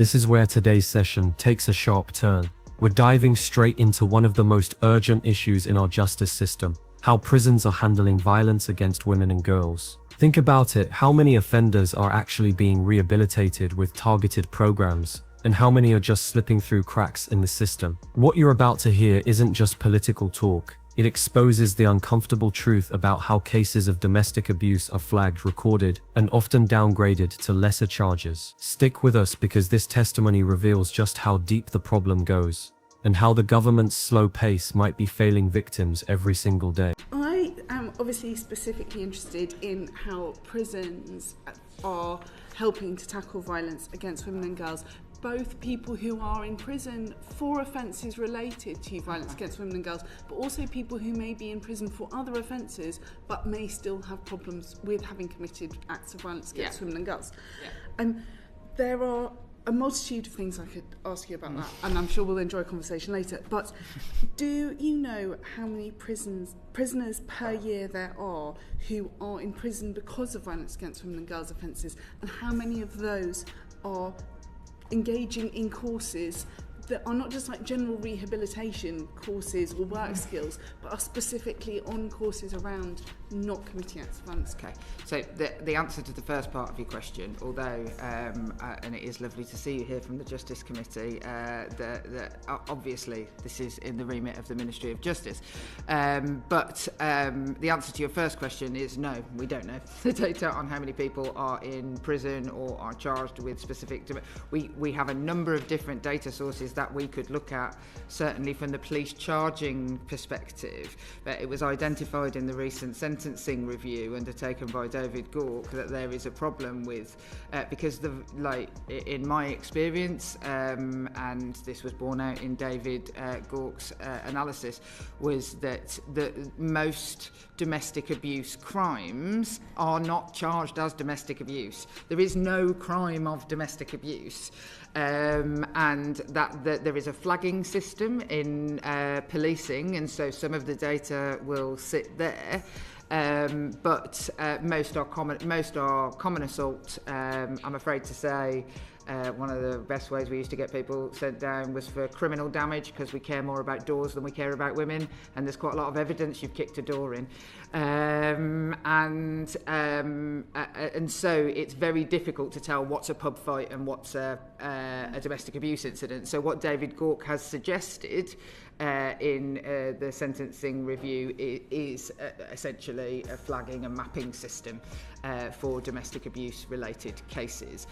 This is where today's session takes a sharp turn. We're diving straight into one of the most urgent issues in our justice system: how prisons are handling violence against women and girls. Think about it, how many offenders are actually being rehabilitated with targeted programs, and how many are just slipping through cracks in the system? What you're about to hear isn't just political talk. It exposes the uncomfortable truth about how cases of domestic abuse are flagged, recorded, and often downgraded to lesser charges. Stick with us because this testimony reveals just how deep the problem goes, and how the government's slow pace might be failing victims every single day. I am obviously specifically interested in how prisons are helping to tackle violence against women and girls, both people who are in prison for offences related to violence against women and girls, but also people who may be in prison for other offences but may still have problems with having committed acts of violence against women and girls. There are a multitude of things I could ask you about that, and I'm sure we'll enjoy a conversation later, but do you know how many prisoners per year there are who are in prison because of violence against women and girls offences, and how many of those are engaging in courses that are not just like general rehabilitation courses or work skills, but are specifically on courses around not committing acts of violence? Okay, so the answer to the first part of your question, although, and it is lovely to see you here from the Justice Committee, obviously this is in the remit of the Ministry of Justice, but the answer to your first question is no, we don't know the data on how many people are in prison or are charged with specific... We have a number of different data sources that we could look at, certainly from the police charging perspective. But it was identified in the recent sentencing review undertaken by David Gork that there is a problem with, because in my experience, and this was borne out in David Gork's analysis, was that most domestic abuse crimes are not charged as domestic abuse. There is no crime of domestic abuse. And that there is a flagging system in policing, and so some of the data will sit there. But most are common assault. I'm afraid to say one of the best ways we used to get people sent down was for criminal damage, because we care more about doors than we care about women, and there's quite a lot of evidence you've kicked a door in. And so it's very difficult to tell what's a pub fight and what's a domestic abuse incident. So what David Gork has suggested in the sentencing review is essentially a flagging and mapping system for domestic abuse related cases.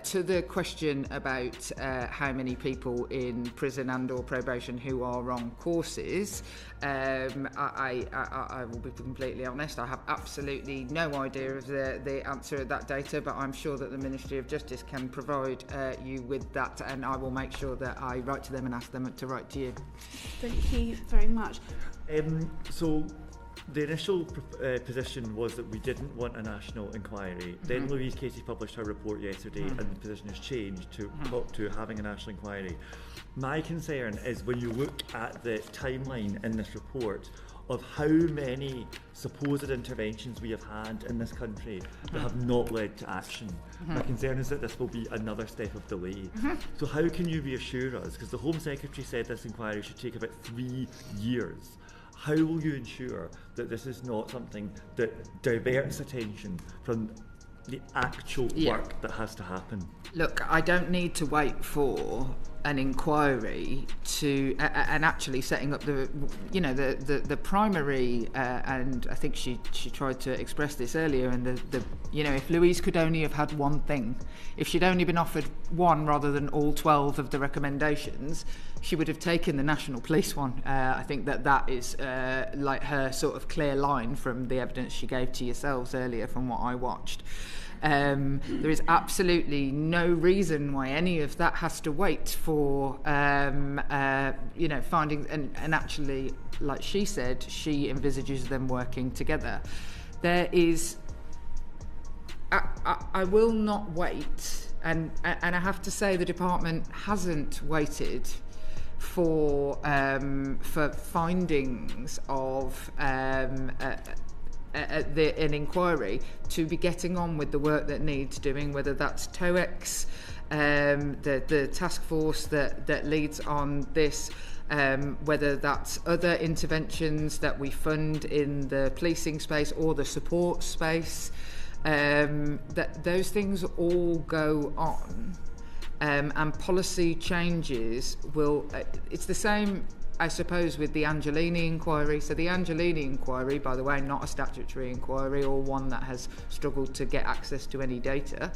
To the question about how many people in prison and or probation who are on courses, I will be completely honest, I have absolutely no idea of the answer of that data, but I'm sure that the Ministry of Justice can provide you with that, and I will make sure that I write to them and ask them to write to you. Thank you very much. So the initial position was that we didn't want a national inquiry. Then Louise Casey published her report yesterday, and the position has changed to having a national inquiry. My concern is when you look at the timeline in this report of how many supposed interventions we have had in this country that have not led to action. My concern is that this will be another step of delay. So how can you reassure us? Because the Home Secretary said this inquiry should take about 3 years. How will you ensure that this is not something that diverts attention from the actual work that has to happen? Look, I don't need to wait for an inquiry to and actually setting up the primary and I think she tried to express this earlier, and the if Louise could only have had one thing, if she'd only been offered one rather than all 12 of the recommendations, she would have taken the National Police one. I think that is like her sort of clear line from the evidence she gave to yourselves earlier from what I watched. There is absolutely no reason why any of that has to wait for finding, and actually, like she said, she envisages them working together. There is I will not wait, and I have to say the department hasn't waited for findings of an inquiry to be getting on with the work that needs doing, whether that's TOEX, the task force that leads on this, whether that's other interventions that we fund in the policing space or the support space, that those things all go on, and policy changes will, it's the same, I suppose, with the Angelini inquiry. So the Angelini inquiry, by the way, not a statutory inquiry or one that has struggled to get access to any data,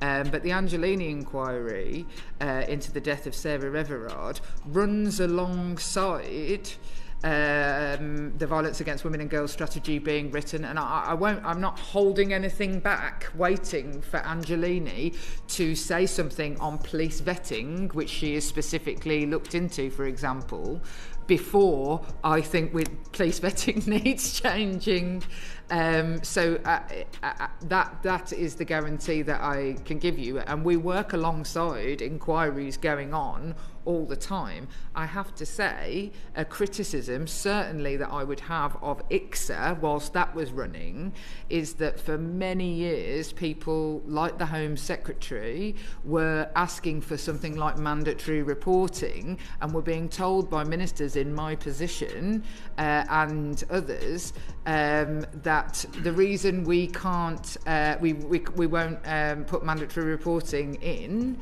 but the Angelini inquiry into the death of Sarah Everard runs alongside the Violence Against Women and Girls strategy being written, and I'm not holding anything back, waiting for Angelini to say something on police vetting, which she has specifically looked into, for example, before I think with police vetting needs changing. So that is the guarantee that I can give you, and we work alongside inquiries going on all the time. I have to say, a criticism certainly that I would have of ICSA whilst that was running is that for many years people like the Home Secretary were asking for something like mandatory reporting, and were being told by ministers in my position and others that the reason we can't we won't put mandatory reporting in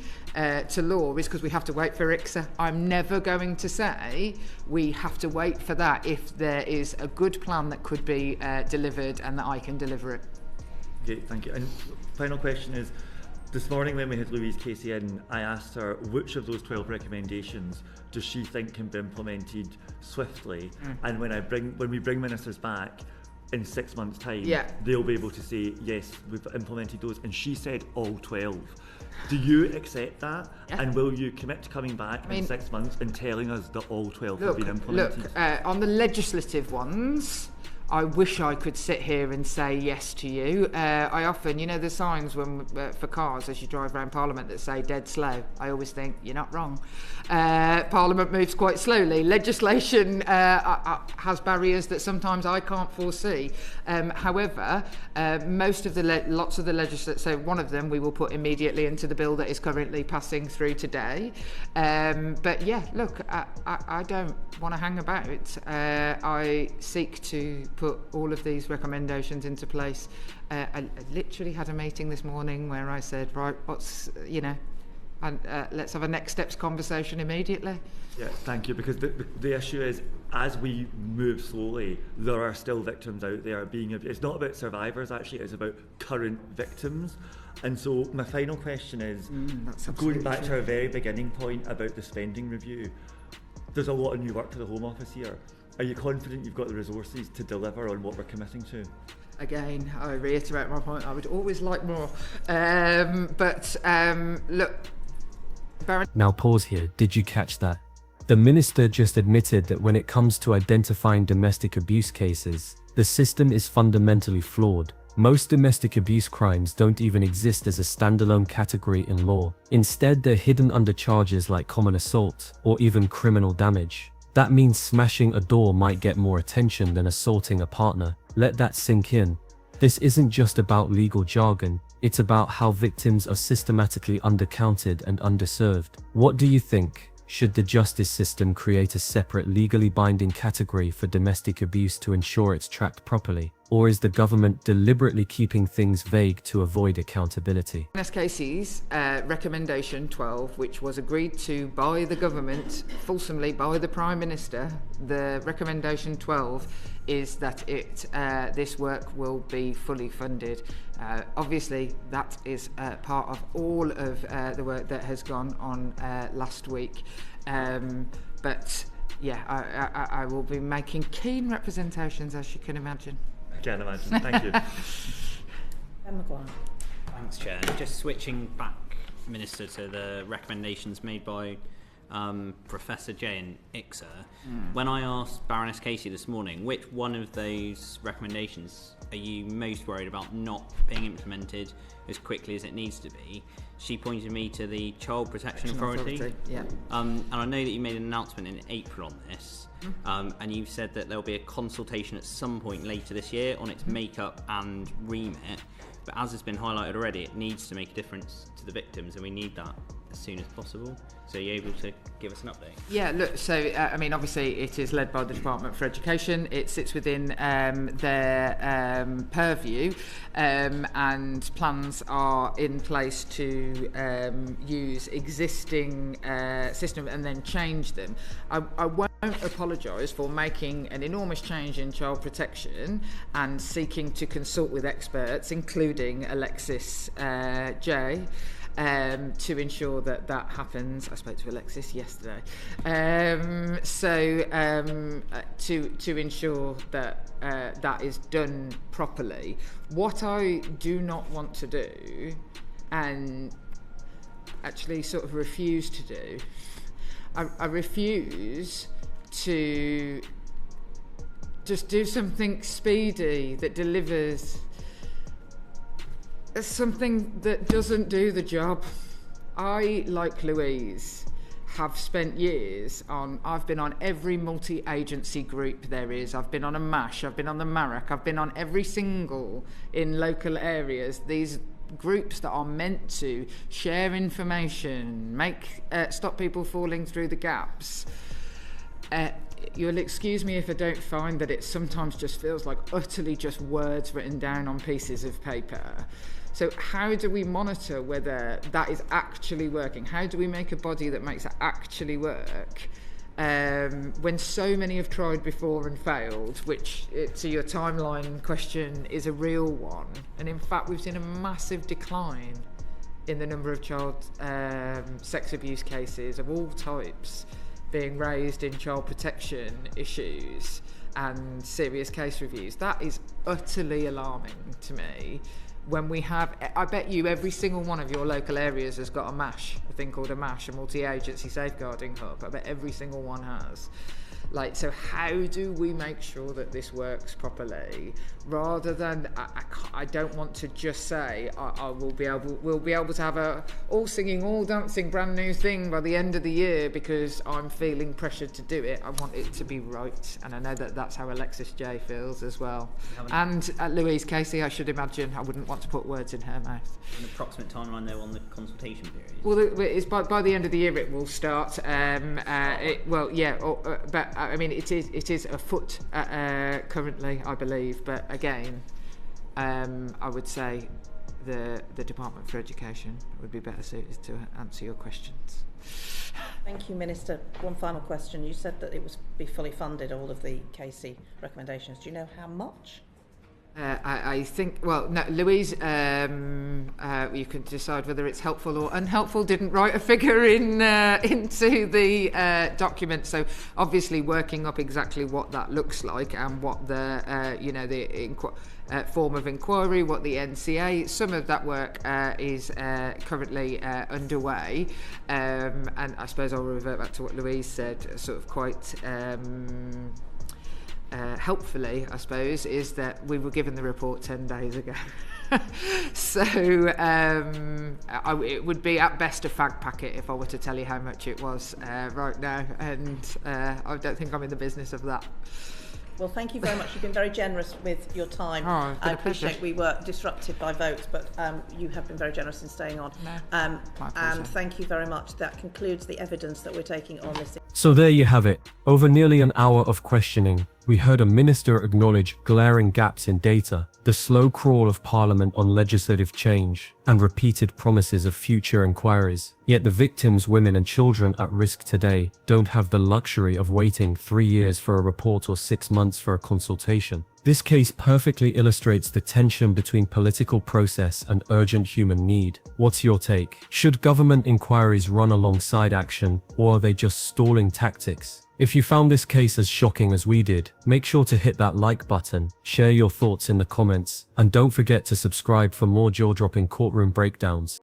to law is because we have to wait for ICSA. I'm never going to say we have to wait for that if there is a good plan that could be delivered and that I can deliver it. Okay, thank you. And final question is, this morning when we had Louise Casey in, I asked her which of those 12 recommendations does she think can be implemented swiftly, and when we bring ministers back in 6 months' time, they'll be able to say, yes, we've implemented those, and she said all 12. Do you accept that? Yeah. And will you commit to coming back in 6 months and telling us that all 12 have been implemented? Look, on the legislative ones, I wish I could sit here and say yes to you. I often, the signs for cars as you drive around Parliament that say dead slow. I always think, you're not wrong. Parliament moves quite slowly. Legislation has barriers that sometimes I can't foresee. However, lots of the legislation, so one of them we will put immediately into the bill that is currently passing through today. But yeah, look, I don't want to hang about. I seek to put all of these recommendations into place. I literally had a meeting this morning where I said, right, let's have a next steps conversation immediately. Yeah, thank you, because the issue is, as we move slowly, there are still victims out there being abused. It's not about survivors, actually, it's about current victims. And so my final question is, going back to our very beginning point about the spending review, there's a lot of new work for the Home Office here. Are you confident you've got the resources to deliver on what we're committing to? Again, I reiterate my point, I would always like more. Look, Baron... Now pause here, did you catch that? The minister just admitted that when it comes to identifying domestic abuse cases, the system is fundamentally flawed. Most domestic abuse crimes don't even exist as a standalone category in law. Instead, they're hidden under charges like common assault or even criminal damage. That means smashing a door might get more attention than assaulting a partner. Let that sink in. This isn't just about legal jargon, it's about how victims are systematically undercounted and underserved. What do you think? Should the justice system create a separate legally binding category for domestic abuse to ensure it's tracked properly? Or is the government deliberately keeping things vague to avoid accountability? Jess Casey's recommendation 12, which was agreed to by the government, fulsomely by the Prime Minister, the recommendation 12 is that this work will be fully funded. Obviously, that is part of all of the work that has gone on last week. But yeah, I will be making keen representations, as you can imagine. I can imagine. Thank you. Thanks, Chair. Just switching back, Minister, to the recommendations made by Professor Jay in ICSA. When I asked Baroness Casey this morning, which one of those recommendations are you most worried about not being implemented as quickly as it needs to be, she pointed me to the Child Protection Authority. Yeah. And I know that you made an announcement in April on this, and you've said that there'll be a consultation at some point later this year on its makeup and remit. But as has been highlighted already, it needs to make a difference to the victims, and we need that as soon as possible. So are you able to give us an update? Yeah, look, so, I mean, obviously it is led by the Department for Education. It sits within their purview, and plans are in place to use existing system and then change them. I won't apologise for making an enormous change in child protection and seeking to consult with experts, including Alexis J, to ensure that that happens. I spoke to Alexis yesterday. To ensure that that is done properly. What I do not want to do, and actually sort of refuse to do, I refuse to just do something speedy that delivers something that doesn't do the job. I, like Louise, have spent years on, I've been on every multi-agency group there is. I've been on a MASH, I've been on the MARAC, I've been on every single in local areas. These groups that are meant to share information, stop people falling through the gaps. You'll excuse me if I don't find that it sometimes just feels like utterly just words written down on pieces of paper. So how do we monitor whether that is actually working? How do we make a body that makes it actually work when so many have tried before and failed, which, to your timeline question, is a real one. And in fact, we've seen a massive decline in the number of child sex abuse cases of all types being raised in child protection issues and serious case reviews. That is utterly alarming to me. When we have, I bet you every single one of your local areas has got a MASH, a thing called a MASH, a multi-agency safeguarding hub. I bet every single one has. So how do we make sure that this works properly? Rather than, I don't want to just say, we'll be able to have a all singing, all dancing, brand new thing by the end of the year because I'm feeling pressured to do it. I want it to be right, and I know that that's how Alexis J feels as well. And Louise Casey, I should imagine. I wouldn't want to put words in her mouth. An approximate timeline though on the consultation period? Well, it's by the end of the year it will start. But I mean, it is afoot currently, I believe. But again, I would say the Department for Education would be better suited to answer your questions. Thank you, Minister. One final question. You said that it was be fully funded, all of the Casey recommendations. Do you know how much? I think, well, no, Louise, you can decide whether it's helpful or unhelpful. Didn't write a figure into the document, so obviously working up exactly what that looks like and what the form of inquiry, what the NCA. Some of that work is currently underway, and I suppose I'll revert back to what Louise said, sort of quite. Helpfully, I suppose, is that we were given the report 10 days ago. So it would be at best a fag packet if I were to tell you how much it was right now, and I don't think I'm in the business of that. Well, thank you very much. You've been very generous with your time. Oh, I appreciate we were disrupted by votes, but you have been very generous in staying on. No, and thank you very much. That concludes the evidence that we're taking on this. So there you have it. Over nearly an hour of questioning, we heard a minister acknowledge glaring gaps in data, the slow crawl of Parliament on legislative change, and repeated promises of future inquiries. Yet the victims, women and children at risk today, don't have the luxury of waiting 3 years for a report or 6 months for a consultation. This case perfectly illustrates the tension between political process and urgent human need. What's your take? Should government inquiries run alongside action, or are they just stalling tactics? If you found this case as shocking as we did, make sure to hit that like button, share your thoughts in the comments, and don't forget to subscribe for more jaw-dropping courtroom breakdowns.